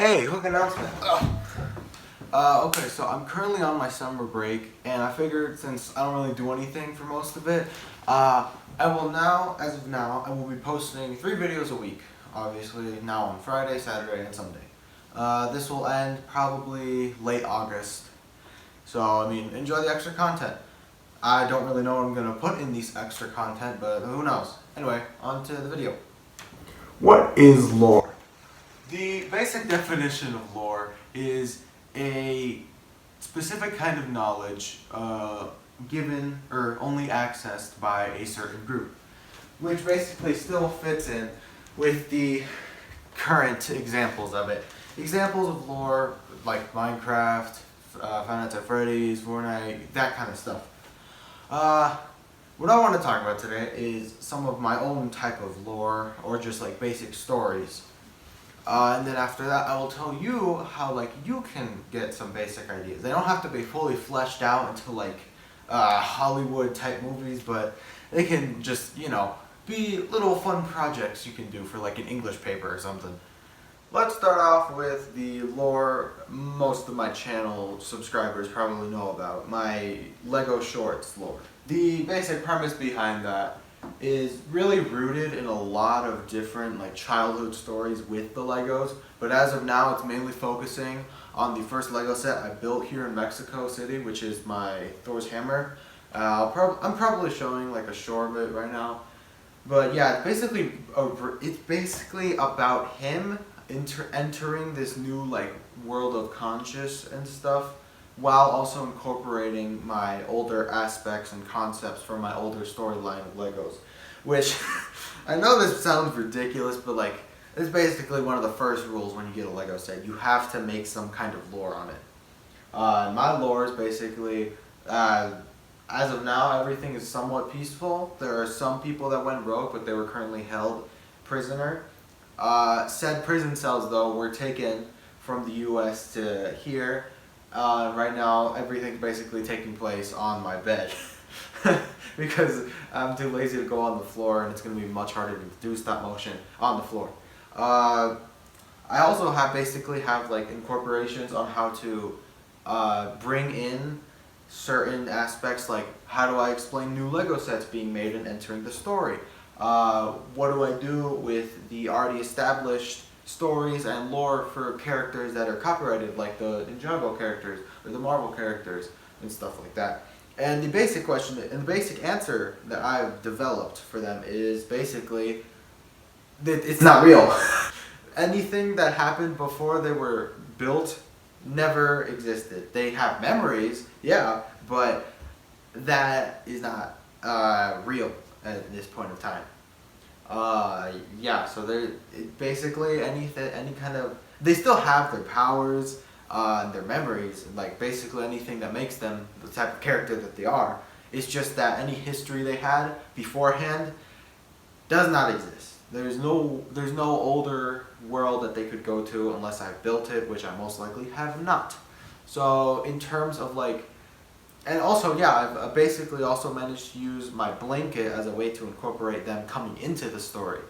Hey, quick announcement. Okay, so I'm currently on my summer break, and I figured since I don't really do anything for most of it, as of now, I will be posting 3 videos a week. Obviously, now on Friday, Saturday, and Sunday. This will end probably late August. So, enjoy the extra content. I don't really know what I'm going to put in these extra content, but who knows. Anyway, on to the video. What is lore? The basic definition of lore is a specific kind of knowledge given or only accessed by a certain group, which basically still fits in with the current examples of it. Examples of lore like Minecraft, Five Nights at Freddy's, Fortnite, that kind of stuff. What I want to talk about today is some of my own type of lore, or just like basic stories. And then after that, I will tell you how you can get some basic ideas. They don't have to be fully fleshed out into Hollywood type movies, but they can just be little fun projects you can do for like an English paper or something. Let's start off with the lore most of my channel subscribers probably know about, my Lego Shorts lore. The basic premise behind that is really rooted in a lot of different childhood stories with the Legos, but as of now it's mainly focusing on the first Lego set I built here in Mexico City, which is my Thor's hammer. I'm probably showing a short of it right now, but yeah, it's basically about him entering this new world of conscious and stuff, while also incorporating my older aspects and concepts from my older storyline of Legos. Which, I know this sounds ridiculous, but it's basically one of the first rules when you get a Lego set. You have to make some kind of lore on it. My lore is basically, as of now, everything is somewhat peaceful. There are some people that went rogue, but they were currently held prisoner. Said prison cells, though, were taken from the US to here. Right now, everything's basically taking place on my bed because I'm too lazy to go on the floor, and it's going to be much harder to do stop motion on the floor. I also have incorporations on how to bring in certain aspects, like how do I explain new Lego sets being made and entering the story. What do I do with the already established stories and lore for characters that are copyrighted, like the Ninjago characters or the Marvel characters and stuff like that. And the basic question and the basic answer that I've developed for them is basically that it's not real. Anything that happened before they were built never existed. They have memories, yeah, but that is not real at this point of time. So they're basically they still have their powers and their memories, and basically anything that makes them the type of character that they are. It's just that any history they had beforehand does not exist. There's no older world that they could go to unless I built it, which I most likely have not. So in terms of and also, yeah, I've basically also managed to use my blanket as a way to incorporate them coming into the story.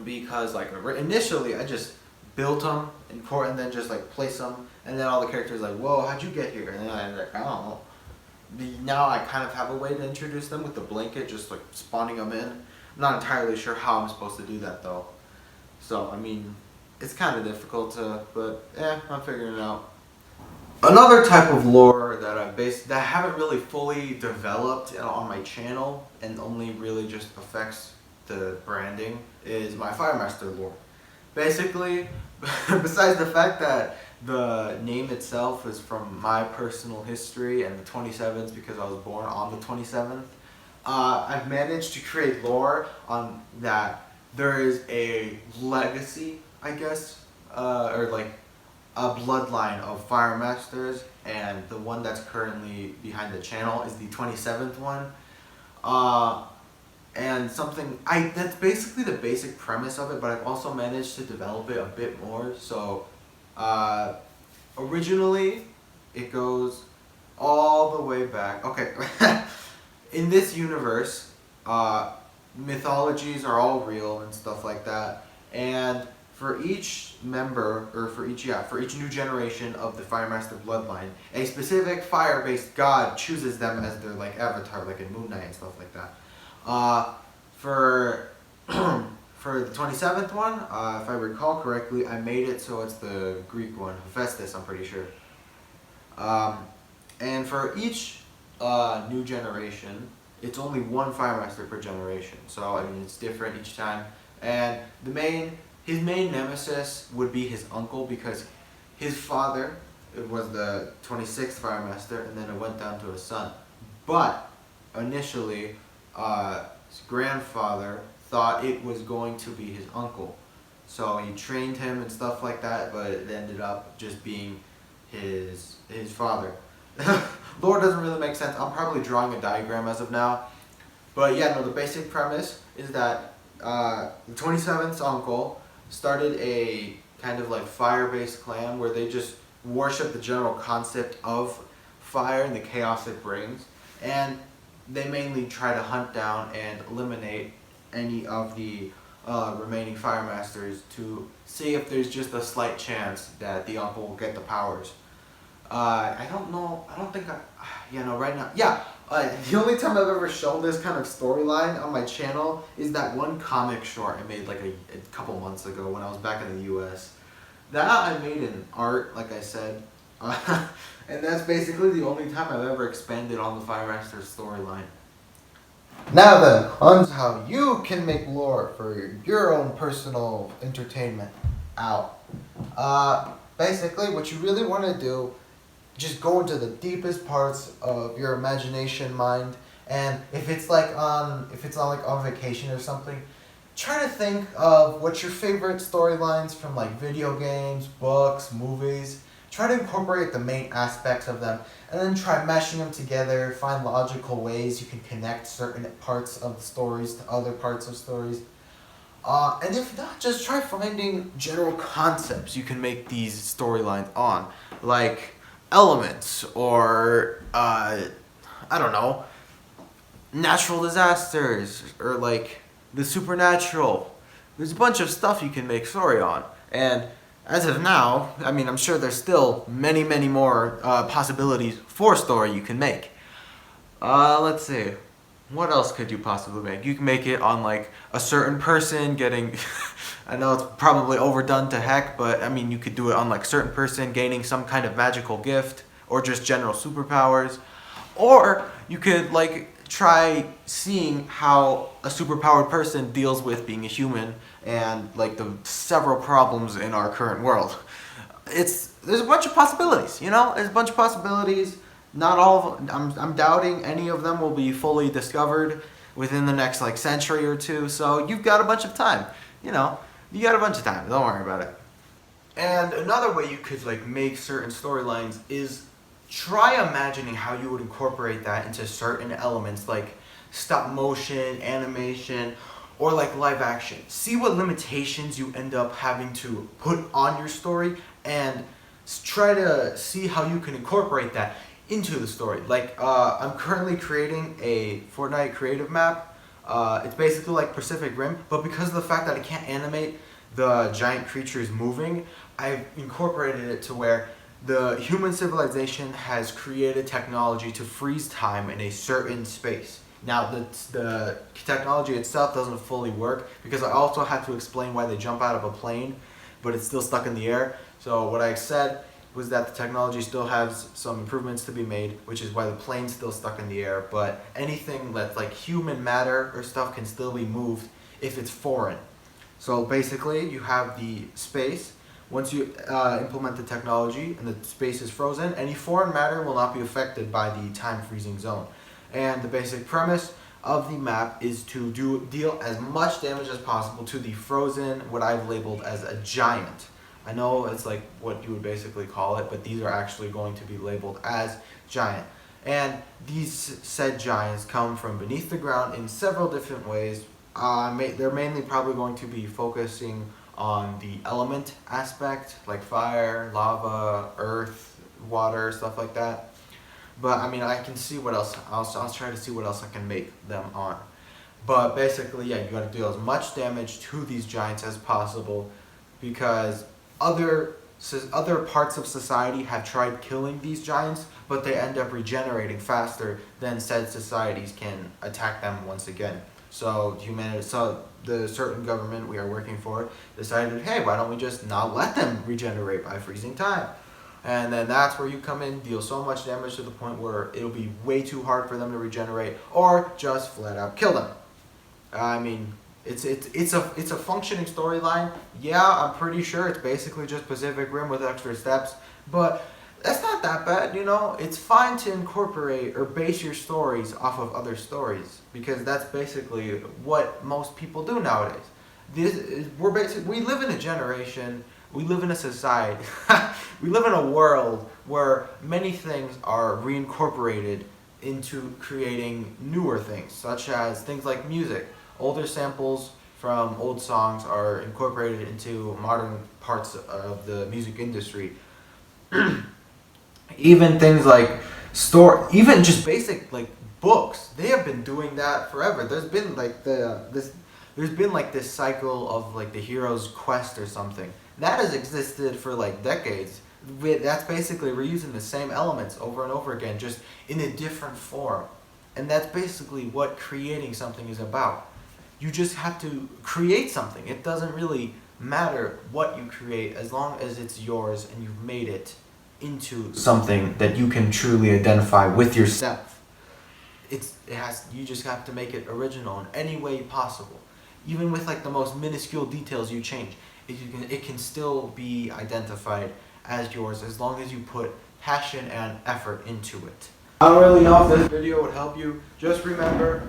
Because initially I just built them and then just placed them, and then all the characters whoa, how'd you get here? And then I'm I don't know. Now I kind of have a way to introduce them with the blanket, just spawning them in. I'm not entirely sure how I'm supposed to do that though. So it's kind of difficult but I'm figuring it out. Another type of lore that I haven't really fully developed on my channel and only really just affects the branding is my Firemaster lore. Basically, besides the fact that the name itself is from my personal history and the 27th because I was born on the 27th, I've managed to create lore on that there is a legacy, I guess, or a bloodline of Fire Masters, and the one that's currently behind the channel is the 27th one. And that's basically the basic premise of it, but I've also managed to develop it a bit more. So originally it goes all the way back. Okay, in this universe, mythologies are all real and stuff like that, and for each member, or for each new generation of the Fire Master bloodline, a specific fire-based god chooses them as their like avatar, like in Moon Knight and stuff like that. For for the 27th one, if I recall correctly, I made it so it's the Greek one, Hephaestus, I'm pretty sure. And for each new generation, it's only one Fire Master per generation. So I mean, it's different each time. And his main nemesis would be his uncle, because his father, it was the 26th Fire Master, and then it went down to his son. But initially, his grandfather thought it was going to be his uncle. So he trained him and stuff like that, but it ended up just being his father. Lore doesn't really make sense. I'm probably drawing a diagram as of now. But yeah, no, the basic premise is that the 27th's uncle started a kind of like fire-based clan where they just worship the general concept of fire and the chaos it brings. And they mainly try to hunt down and eliminate any of the remaining Fire Masters to see if there's just a slight chance that the uncle will get the powers. I don't know, right now, the only time I've ever shown this kind of storyline on my channel is that one comic short I made like a couple months ago when I was back in the US. That I made in art, like I said, and that's basically the only time I've ever expanded on the Fire Master storyline. Now then, on to how you can make lore for your own personal entertainment. Basically, what you really want to do, just go into the deepest parts of your imagination mind, and if it's on vacation or something, try to think of what's your favorite storylines from like video games, books, movies. Try to incorporate the main aspects of them, and then try meshing them together, find logical ways you can connect certain parts of the stories to other parts of stories. And if not, just try finding general concepts you can make these storylines on, like elements, or, I don't know, natural disasters, or like the supernatural. There's a bunch of stuff you can make story on, and as of now, I mean, I'm sure there's still many, many more possibilities for story you can make. Let's see. What else could you possibly make? You can make it on like a certain person getting, I know it's probably overdone to heck, but I mean, you could do it on like a certain person gaining some kind of magical gift, or just general superpowers. Or you could like try seeing how a superpowered person deals with being a human and like the several problems in our current world. There's a bunch of possibilities, there's a bunch of possibilities. Not all of them, I'm doubting any of them will be fully discovered within the next like century or two, so you've got a bunch of time, you got a bunch of time, don't worry about it. And another way you could like make certain storylines is try imagining how you would incorporate that into certain elements like stop motion, animation, or like live action. See what limitations you end up having to put on your story, and try to see how you can incorporate that into the story. Like, I'm currently creating a Fortnite creative map. It's basically like Pacific Rim, but because of the fact that I can't animate the giant creatures moving, I've incorporated it to where the human civilization has created technology to freeze time in a certain space. Now, the technology itself doesn't fully work because I also had to explain why they jump out of a plane, but it's still stuck in the air. So what I said was that the technology still has some improvements to be made, which is why the plane's still stuck in the air, but anything that's like human matter or stuff can still be moved if it's foreign. So basically, you have the space. Once you implement the technology and the space is frozen, any foreign matter will not be affected by the time freezing zone. And the basic premise of the map is to deal as much damage as possible to the frozen, what I've labeled as a giant. I know it's like what you would basically call it, but these are actually going to be labeled as giant. And these said giants come from beneath the ground in several different ways. They're mainly probably going to be focusing on the element aspect, like fire, lava, earth, water, stuff like that. But I mean, I can see what else, I'll try to see what else I can make them on. But basically, yeah, you gotta deal as much damage to these giants as possible, because other parts of society have tried killing these giants, but they end up regenerating faster than said societies can attack them once again. So the certain government we are working for decided, hey, why don't we just not let them regenerate by freezing time? And then that's where you come in, deal so much damage to the point where it'll be way too hard for them to regenerate, or just flat out kill them. I mean, it's a functioning storyline. Yeah, I'm pretty sure it's basically just Pacific Rim with extra steps, but that's not that bad, you know? It's fine to incorporate or base your stories off of other stories, because that's basically what most people do nowadays. We live in a generation, we live in a society, we live in a world where many things are reincorporated into creating newer things, such as things like music. Older samples from old songs are incorporated into modern parts of the music industry. Even things like even just basic like books, they have been doing that forever. There's been like this cycle of like the hero's quest or something that has existed for like decades. That's basically we're using the same elements over and over again, just in a different form, and that's basically what creating something is about. You just have to create something. It doesn't really matter what you create as long as it's yours and you've made it into something that you can truly identify with yourself. You just have to make it original in any way possible. Even with like the most minuscule details you change, it can still be identified as yours as long as you put passion and effort into it. I don't really know if this video would help you. Just remember,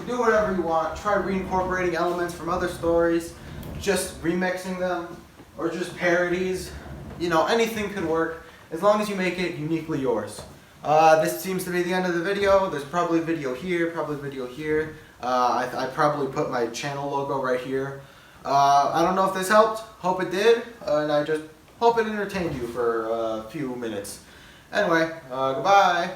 do whatever you want. Try reincorporating elements from other stories, just remixing them, or just parodies. You know, anything could work as long as you make it uniquely yours. This seems to be the end of the video. There's probably video here, probably video here. I probably put my channel logo right here. I don't know if this helped. Hope it did, and I just hope it entertained you for a few minutes. Anyway, goodbye.